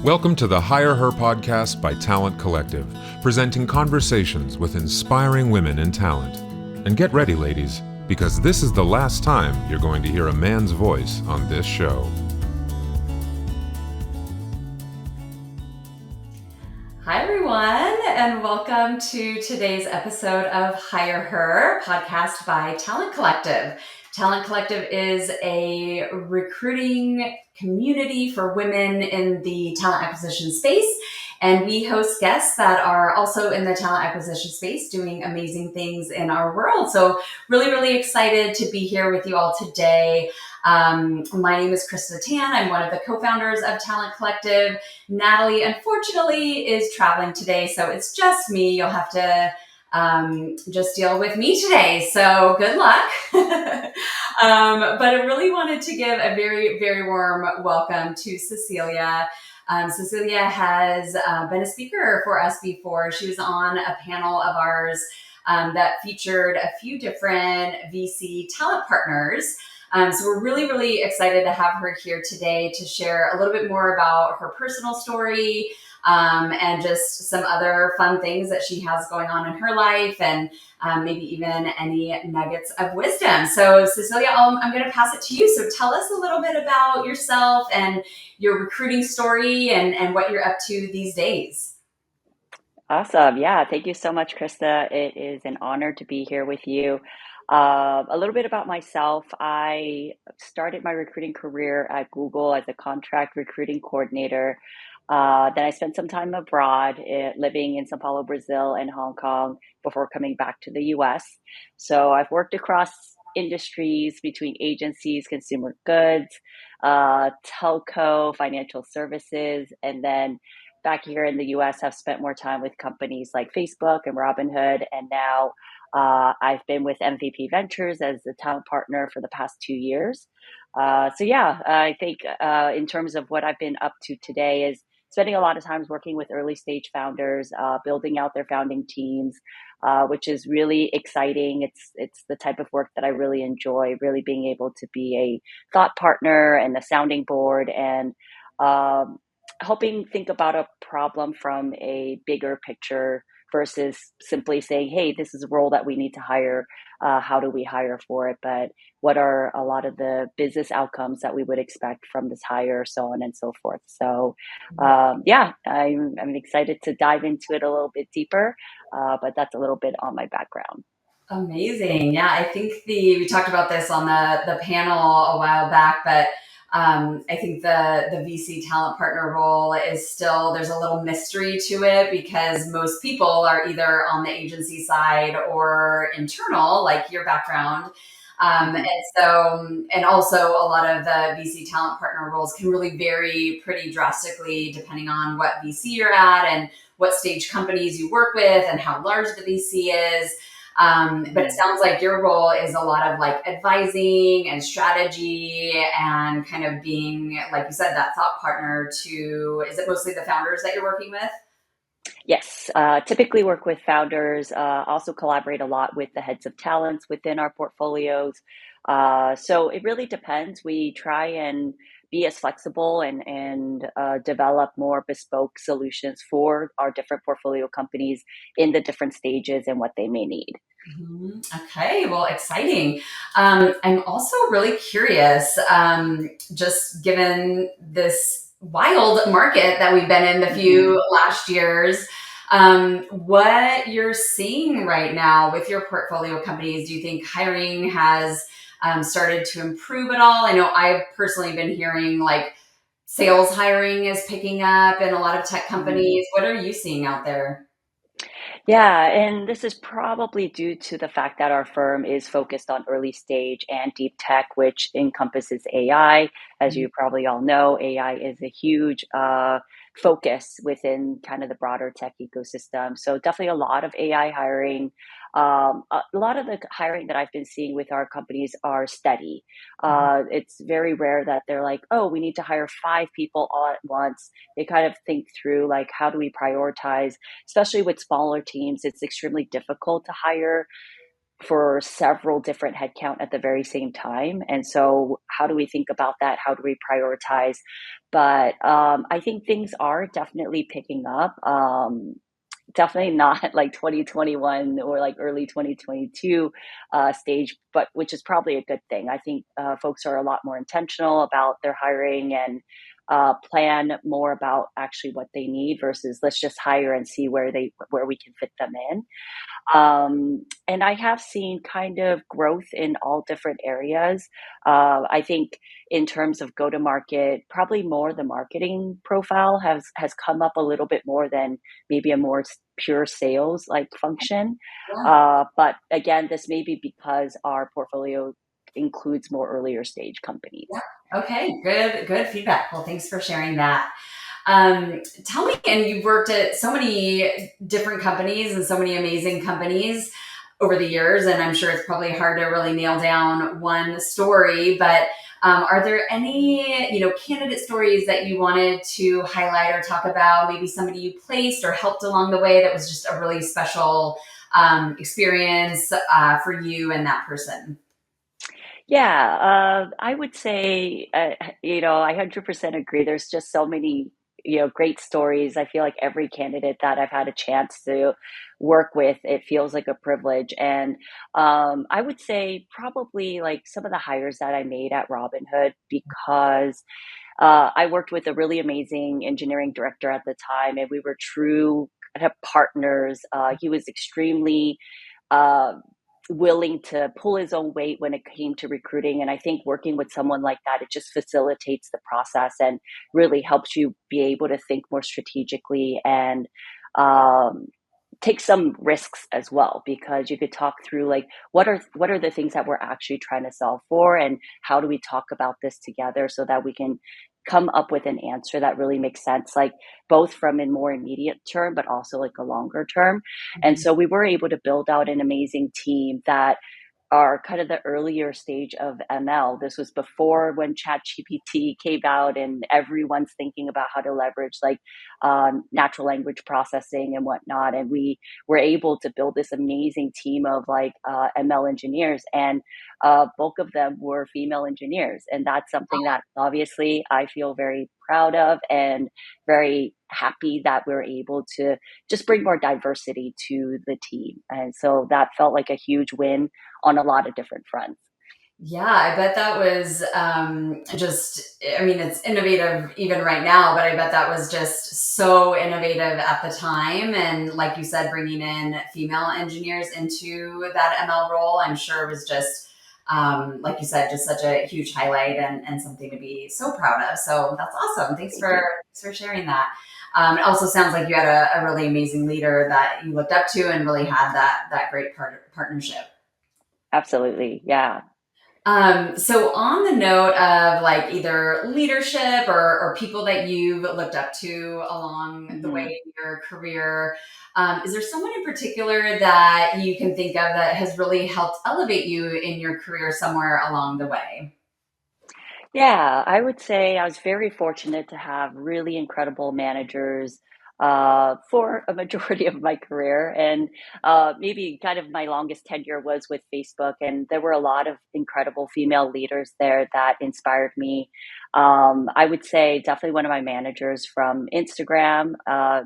Welcome to the Hire Her podcast by Talent Collective, presenting conversations with inspiring women in talent. And get ready, ladies, because this is the last time you're going to hear a man's voice on this show. Hi, everyone, and welcome to today's episode of Hire Her, podcast by Talent Collective. Talent Collective is a recruiting community for women in the talent acquisition space, and we host guests that are also in the talent acquisition space doing amazing things in our world. So really excited to be here with you all today. My name is Cecelia Ng. I'm one of the co-founders of Talent Collective. Natalie, unfortunately, is traveling today, so it's just me. You'll have to just deal with me today. So good luck. But I really wanted to give a very warm welcome to Cecelia. Cecelia has been a speaker for us before. She was on a panel of ours that featured a few different VC talent partners. So we're really excited to have her here today to share a little bit more about her personal story, and just some other fun things that she has going on in her life, and maybe even any nuggets of wisdom. So Cecelia, I'm going to pass it to you. So tell us a little bit about yourself and your recruiting story and what you're up to these days. Awesome. Yeah. Thank you so much, Krista. It is an honor to be here with you. A little bit about myself. I started my recruiting career at Google as a contract recruiting coordinator. Then I spent some time abroad, living in Sao Paulo, Brazil, and Hong Kong before coming back to the US. So I've worked across industries between agencies, consumer goods, telco, financial services, and then back here in the US, have spent more time with companies like Facebook and Robinhood. And now I've been with MVP Ventures as the talent partner for the past 2 years. I think in terms of what I've been up to today is spending a lot of times working with early stage founders, building out their founding teams, which is really exciting. It's the type of work that I really enjoy, really being able to be a thought partner and a sounding board, and helping think about a problem from a bigger picture versus simply saying, hey, this is a role that we need to hire. How do we hire for it? But what are a lot of the business outcomes that we would expect from this hire, so on and so forth. So I'm excited to dive into it a little bit deeper, but that's a little bit on my background. Amazing. Yeah, I think we talked about this on the panel a while back, but I think the VC talent partner role is still, there's a little mystery to it because most people are either on the agency side or internal, like your background. And also a lot of the VC talent partner roles can really vary pretty drastically depending on what VC you're at and what stage companies you work with and how large the VC is. But it sounds like your role is a lot of like advising and strategy and kind of being, like you said, that thought partner to, is it mostly the founders that you're working with? Yes, typically work with founders, also collaborate a lot with the heads of talents within our portfolios. So it really depends. We try and be as flexible and develop more bespoke solutions for our different portfolio companies in the different stages and what they may need. Okay, well, exciting. I'm also really curious, just given this wild market that we've been in the few last years, what you're seeing right now with your portfolio companies. Do you think hiring has started to improve at all? I know I've personally been hearing like sales hiring is picking up in a lot of tech companies. What are you seeing out there? Yeah, and this is probably due to the fact that our firm is focused on early stage and deep tech, which encompasses AI. As you probably all know, AI is a huge focus within kind of the broader tech ecosystem. So definitely a lot of AI hiring. A lot of the hiring that I've been seeing with our companies are steady. It's very rare that they're like, oh, we need to hire 5 people all at once. They kind of think through like, how do we prioritize, especially with smaller teams. It's extremely difficult to hire for several different headcount at the very same time. And so, how do we think about that? How do we prioritize? But I think things are definitely picking up. Definitely not like 2021 or like early 2022 stage, but which is probably a good thing. I think folks are a lot more intentional about their hiring and plan more about actually what they need versus let's just hire and see where we can fit them in. And I have seen kind of growth in all different areas. I think in terms of go to market, probably more the marketing profile has come up a little bit more than maybe a more pure sales like function. Yeah. But again, this may be because our portfolio includes more earlier stage companies. Yeah. Okay. Good feedback. Well, thanks for sharing that. Tell me, and you've worked at so many different companies and so many amazing companies over the years, and I'm sure it's probably hard to really nail down one story, but are there any, candidate stories that you wanted to highlight or talk about? Maybe somebody you placed or helped along the way that was just a really special experience for you and that person? Yeah, I would say, I 100% agree. There's just so many, great stories. I feel like every candidate that I've had a chance to work with, it feels like a privilege. And I would say probably like some of the hires that I made at Robinhood because I worked with a really amazing engineering director at the time, and we were true kind of partners. He was extremely uh, willing to pull his own weight when it came to recruiting. And I think working with someone like that, it just facilitates the process and really helps you be able to think more strategically and um, take some risks as well because you could talk through like what are the things that we're actually trying to solve for and how do we talk about this together so that we can come up with an answer that really makes sense like both from a more immediate term but also like a longer term. And Mhm. so we were able to build out an amazing team that are kind of the earlier stage of ML. This was before when ChatGPT came out and everyone's thinking about how to leverage like natural language processing and whatnot. And we were able to build this amazing team of like ML engineers, and bulk of them were female engineers. And that's something that obviously I feel very proud of and very happy that we're able to just bring more diversity to the team. And so that felt like a huge win on a lot of different fronts. Yeah, I bet that was I mean, it's innovative even right now, but I bet that was just so innovative at the time. And like you said, bringing in female engineers into that ML role, I'm sure was just, like you said, just such a huge highlight and something to be so proud of. So that's awesome. Thank you. Thanks for sharing that. It also sounds like you had a really amazing leader that you looked up to and really had that great partnership. Absolutely. Yeah. So on the note of like either leadership or people that you've looked up to along the way Mhm. in your career, is there someone in particular that you can think of that has really helped elevate you in your career somewhere along the way? Yeah, I would say I was very fortunate to have really incredible managers for a majority of my career. And maybe kind of my longest tenure was with Facebook. And there were a lot of incredible female leaders there that inspired me. I would say definitely one of my managers from Instagram,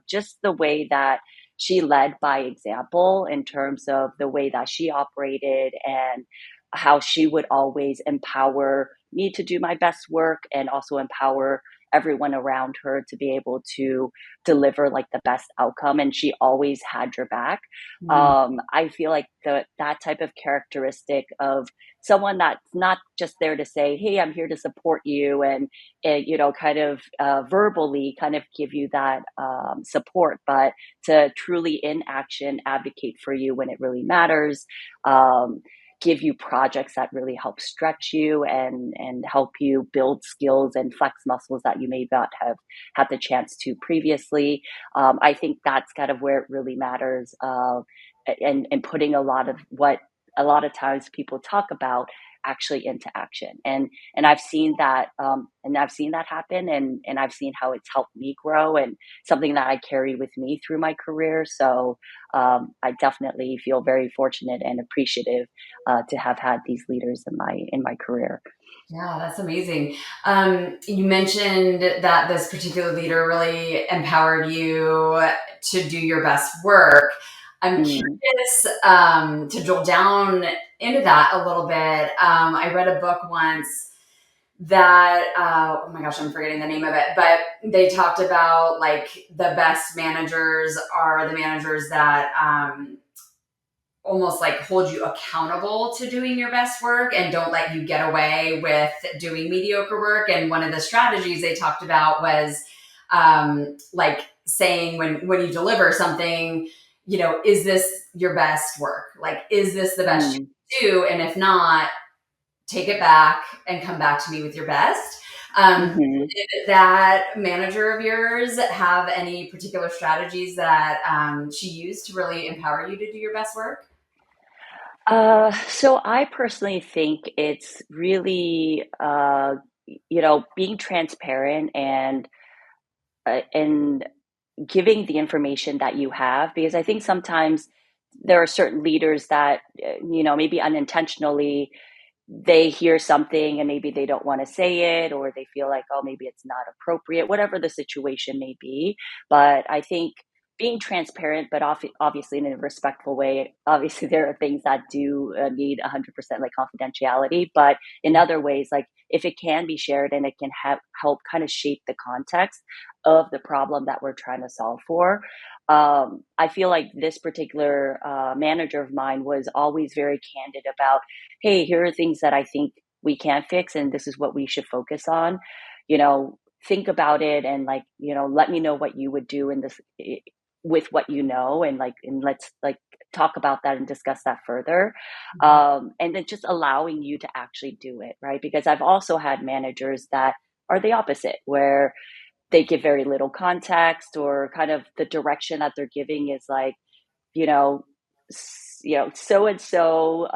just the way that she led by example in terms of the way that she operated and how she would always empower me to do my best work and also empower everyone around her to be able to deliver like the best outcome, and she always had your back. Mm, I feel like that type of characteristic of someone that's not just there to say, hey, I'm here to support you, and kind of verbally kind of give you that support, but to truly in action advocate for you when it really matters. um, Give you projects that really help stretch you and help you build skills and flex muscles that you may not have had the chance to previously. I think that's kind of where it really matters, and putting a lot of what a lot of times people talk about actually into action. And I've seen that, happen, and I've seen how it's helped me grow, and something that I carried with me through my career. So I definitely feel very fortunate and appreciative to have had these leaders in my career. Yeah, that's amazing. You mentioned that this particular leader really empowered you to do your best work. I'm Mm, curious to drill down into that a little bit. I read a book once that, oh my gosh, I'm forgetting the name of it, but they talked about like the best managers are the managers that almost like hold you accountable to doing your best work and don't let you get away with doing mediocre work. And one of the strategies they talked about was like saying when you deliver something, is this your best work? Like, is this the best you mm, can do? And if not, take it back and come back to me with your best. mhm. Did that manager of yours have any particular strategies that she used to really empower you to do your best work? So I personally think it's really, being transparent and giving the information that you have, because I think sometimes there are certain leaders that, maybe unintentionally they hear something and maybe they don't want to say it, or they feel like, oh, maybe it's not appropriate, whatever the situation may be. But I think being transparent, but obviously in a respectful way. Obviously there are things that do need 100% like confidentiality, but in other ways, like if it can be shared and it can help kind of shape the context of the problem that we're trying to solve for. I feel like this particular manager of mine was always very candid about, hey, here are things that I think we can fix, and this is what we should focus on. Think about it, and like, let me know what you would do in this with what and let's like talk about that and discuss that further. And then just allowing you to actually do it, right? Because I've also had managers that are the opposite, where they give very little context, or kind of the direction that they're giving is like, you know, so and so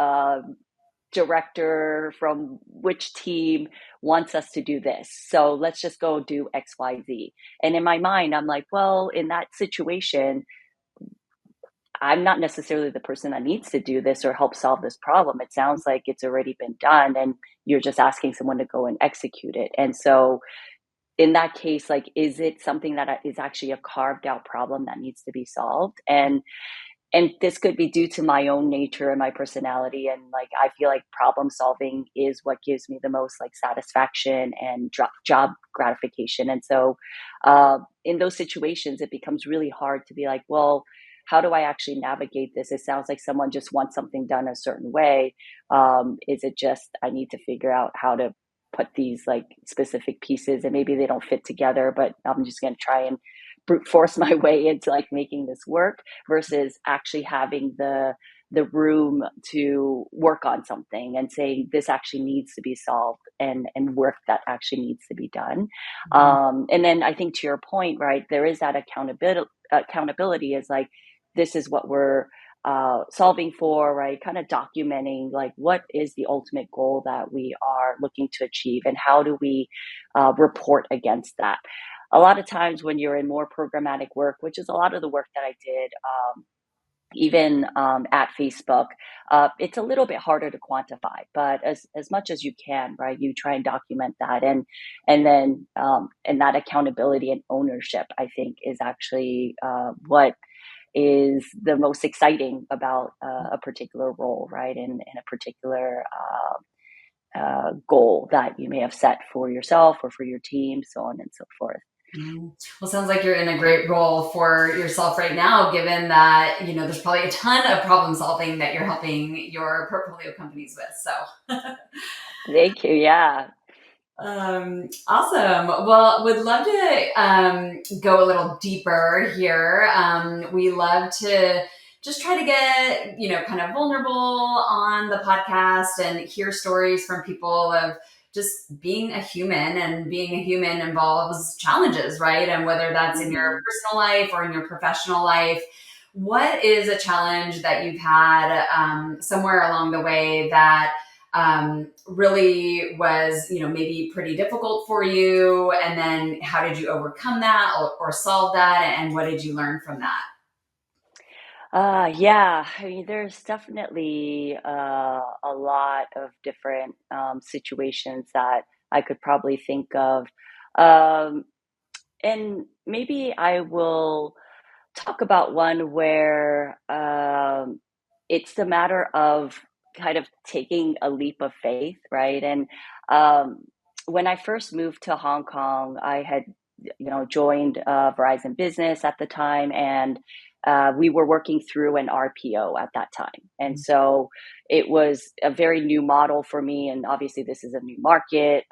director from which team wants us to do this. So let's just go do XYZ. And in my mind, I'm like, well, in that situation, I'm not necessarily the person that needs to do this or help solve this problem. It sounds like it's already been done, and you're just asking someone to go and execute it. And so in that case, like, is it something that is actually a carved out problem that needs to be solved? And this could be due to my own nature and my personality, and like I feel like problem solving is what gives me the most like satisfaction and job gratification. And so in those situations it becomes really hard to be like, well, how do I actually navigate this? It sounds like someone just wants something done a certain way. Is it just I need to figure out how to put these like specific pieces, and maybe they don't fit together, but I'm just going to try and brute force my way into like making this work, versus actually having the room to work on something and saying this actually needs to be solved, and work that actually needs to be done. Mhm. And then I think to your point, right, there is that accountability is like, this is what we're solving for, right? Kind of documenting like what is the ultimate goal that we are looking to achieve, and how do we report against that. A lot of times when you're in more programmatic work, which is a lot of the work that I did, even at Facebook, it's a little bit harder to quantify. But as much as you can, right, you try and document that, and then and that accountability and ownership, I think, is actually what is the most exciting about a particular role, right, and a particular goal that you may have set for yourself or for your team, so on and so forth. Well, sounds like you're in a great role for yourself right now, given that, there's probably a ton of problem solving that you're helping your portfolio companies with. So Thank you. Yeah. Awesome. Well, would love to go a little deeper here. We love to just try to get, kind of vulnerable on the podcast and hear stories from people of just being a human, and being a human involves challenges, right? And whether that's in your Hmm. personal life or in your professional life, what is a challenge that you've had somewhere along the way that really was, maybe pretty difficult for you? And then how did you overcome that or solve that? And what did you learn from that? Yeah, I mean, there's definitely a lot of different situations that I could probably think of. Um, and maybe I will talk about one where it's the matter of kind of taking a leap of faith, right? And um, when I first moved to Hong Kong, I had, joined Verizon Business at the time, and we were working through an RPO at that time. And so it was a very new model for me. And obviously, this is a new market,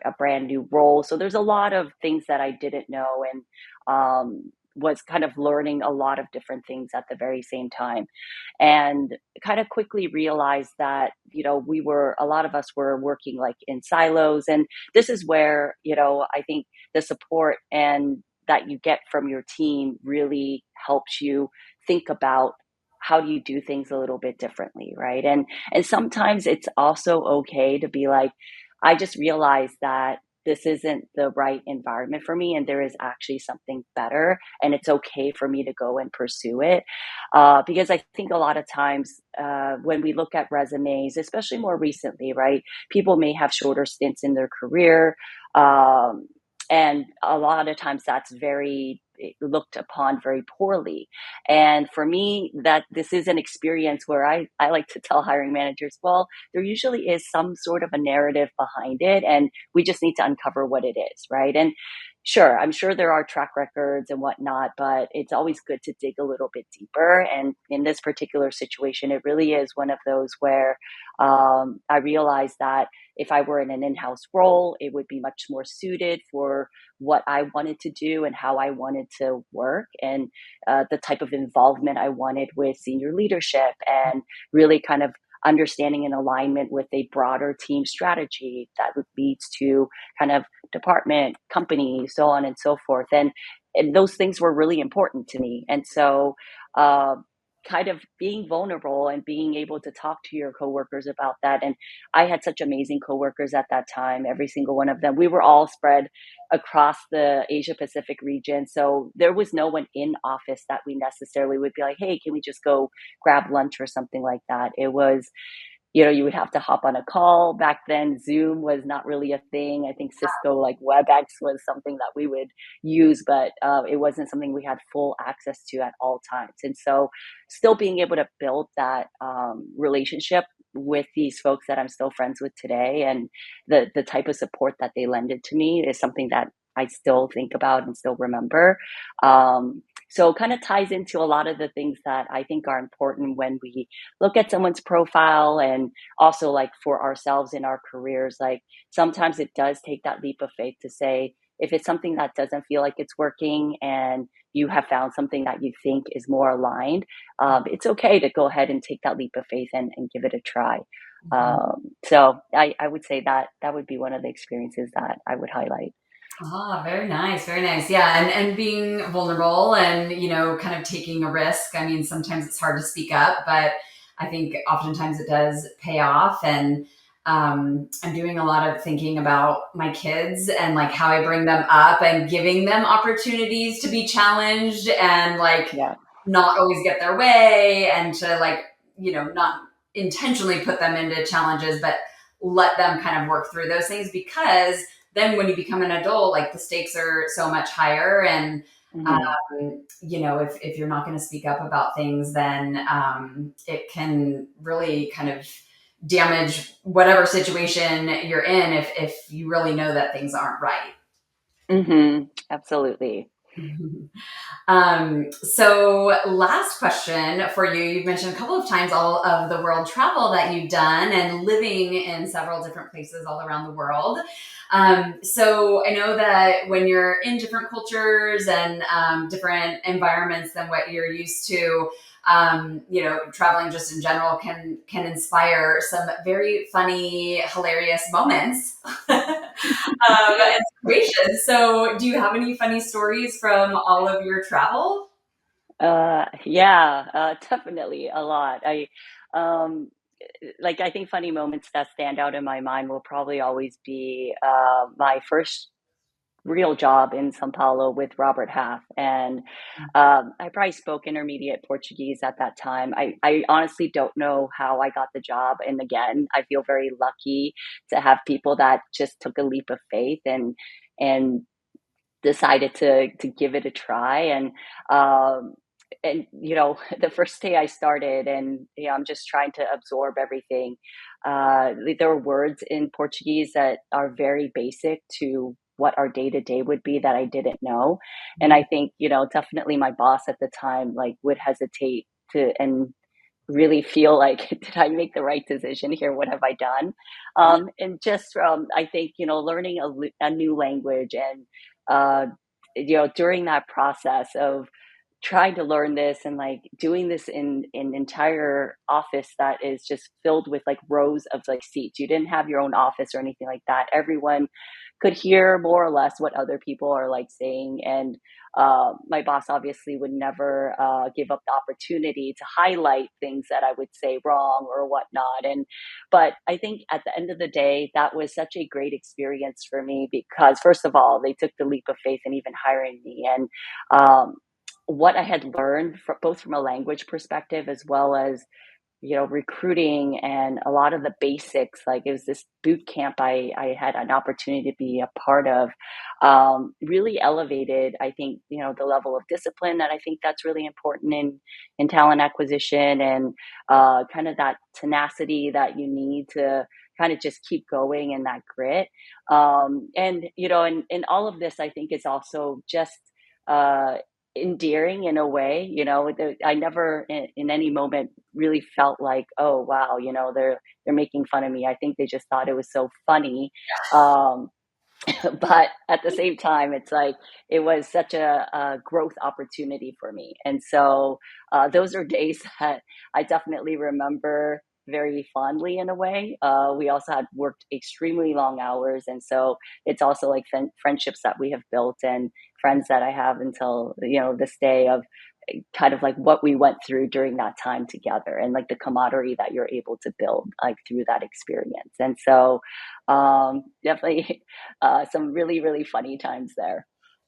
a brand new role. So there's a lot of things that I didn't know, and was kind of learning a lot of different things at the very same time, and kind of quickly realized that a lot of us were working like in silos, and this is where I think the support and that you get from your team really helps you think about how do you do things a little bit differently, right? And sometimes it's also okay to be like, I just realized that this isn't the right environment for me, and there is actually something better, and it's okay for me to go and pursue it. Because I think a lot of times when we look at resumes, especially more recently, right, people may have shorter stints in their career. Um, and a lot of times that's very looked upon very poorly. And for me, that this is an experience where I like to tell hiring managers, well, there usually is some sort of a narrative behind it, and we just need to uncover what it is, right? And sure, I'm sure there are track records and whatnot, but it's always good to dig a little bit deeper. And in this particular situation, it really is one of those where I realized that if I were in an in-house role, it would be much more suited for what I wanted to do and how I wanted to work, and the type of involvement I wanted with senior leadership, and really kind of understanding and alignment with a broader team strategy that leads to kind of department, company, so on and so forth. And those things were really important to me. And so, uh, kind of being vulnerable and being able to talk to your coworkers about that. And I had such amazing coworkers at that time, every single one of them. We were all spread across the Asia Pacific region. So there was no one in office that we necessarily would be like, hey, can we just go grab lunch or something like that? It was, you would have to hop on a call. Back then, Zoom was not really a thing. I think Cisco, like WebEx, was something that we would use, but it wasn't something we had full access to at all times. And so, still being able to build that relationship with these folks that I'm still friends with today, and the type of support that they lended to me is something that I still think about and still remember. So it kind of ties into a lot of the things that I think are important when we look at someone's profile, and also like for ourselves in our careers. Like sometimes it does take that leap of faith to say, if it's something that doesn't feel like it's working and you have found something that you think is more aligned, it's okay to go ahead and take that leap of faith and give it a try. Mhm. So I would say that that would be one of the experiences that I would highlight. Ah, very nice, very nice. Yeah, and being vulnerable and kind of taking a risk. I mean, sometimes it's hard to speak up, but I think oftentimes it does pay off. And I'm doing a lot of thinking about my kids and like how I bring them up and giving them opportunities to be challenged and like Yeah. not always get their way, and to like not intentionally put them into challenges, but let them kind of work through those things, because then when you become an adult, like the stakes are so much higher. And Hmm. if you're not going to speak up about things, then it can really kind of damage whatever situation you're in, if you really know that things aren't right. Hmm. Absolutely. So last question for you. You've mentioned a couple of times all of the world travel that you've done and living in several different places all around the world. So I know that when you're in different cultures and different environments than what you're used to, traveling just in general can inspire some very funny, hilarious moments. And situations. So, do you have any funny stories from all of your travel? Yeah, definitely a lot. Um, like, I think funny moments that stand out in my mind will probably always be my first real job in São Paulo with Robert Half. And I probably spoke intermediate Portuguese at that time. I honestly don't know how I got the job. And again, I feel very lucky to have people that just took a leap of faith and decided to give it a try. And the first day I started, and I'm just trying to absorb everything. There were words in Portuguese that are very basic to what our day to day would be that I didn't know. And I think, definitely my boss at the time like would hesitate to and really feel like, did I make the right decision here? What have I done? And just from, I think, learning a new language, and uh, during that process of trying to learn this and like doing this in an entire office that is just filled with like rows of like seats. You didn't have your own office or anything like that. Everyone could hear more or less what other people are like saying. And my boss obviously would never give up the opportunity to highlight things that I would say wrong or whatnot. But I think at the end of the day, that was such a great experience for me because, first of all, they took the leap of faith in even hiring me. And what I had learned, both from a language perspective as well as recruiting and a lot of the basics. Like it was this boot camp I had an opportunity to be a part of, really elevated, I think, the level of discipline that I think that's really important in talent acquisition, and kind of that tenacity that you need to kind of just keep going, and that grit. And all of this, I think, is also just uh, endearing in a way. I never in any moment really felt like, oh wow, they're making fun of me. I think they just thought it was so funny. um but at the same time, it's like it was such a growth opportunity for me. And so those are days that I definitely remember very fondly in a way. We also had worked extremely long hours. And so it's also like friendships that we have built, and friends that I have until, this day, of kind of like what we went through during that time together, and like the camaraderie that you're able to build like through that experience. And so definitely some really, really funny times there.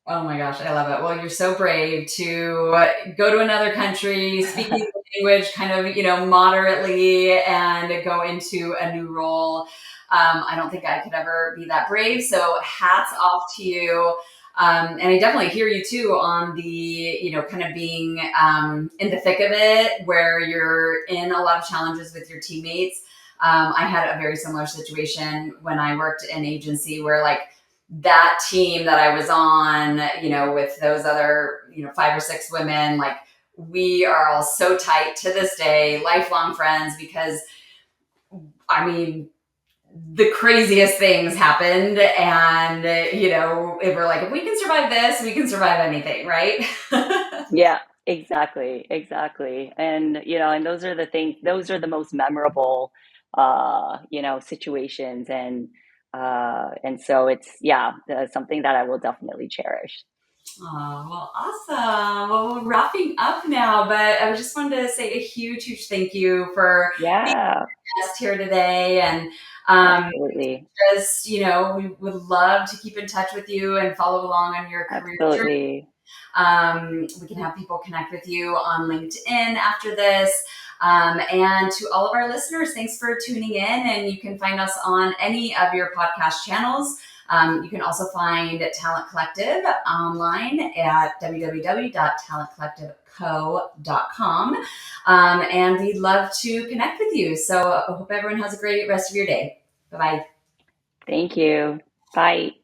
Oh my gosh, I love it. Well, you're so brave to go to another country, speaking the language kind of, moderately, and go into a new role. I don't think I could ever be that brave. So hats off to you. And I definitely hear you too on the, kind of being in the thick of it, where you're in a lot of challenges with your teammates. I had a very similar situation when I worked in agency, where like that team that I was on, with those other, 5 or 6 women, like we are all so tight to this day, lifelong friends, because I mean, the craziest things happened. And, if we're like, if we can survive this, we can survive anything, right? Yeah, exactly. And those are the things, those are the most memorable, situations. And so it's, yeah, something that I will definitely cherish. Oh, well, awesome. Well, we're wrapping up now, but I just wanted to say a huge, huge thank you for being Yeah, a guest here today. And um, absolutely. just, we would love to keep in touch with you and follow along on your career journey. Absolutely. We can have people connect with you on LinkedIn after this. And to all of our listeners, thanks for tuning in. And you can find us on any of your podcast channels. You can also find Talent Collective online at www.talentcollectiveco.com. And we'd love to connect with you. So I hope everyone has a great rest of your day. Bye-bye. Thank you. Bye.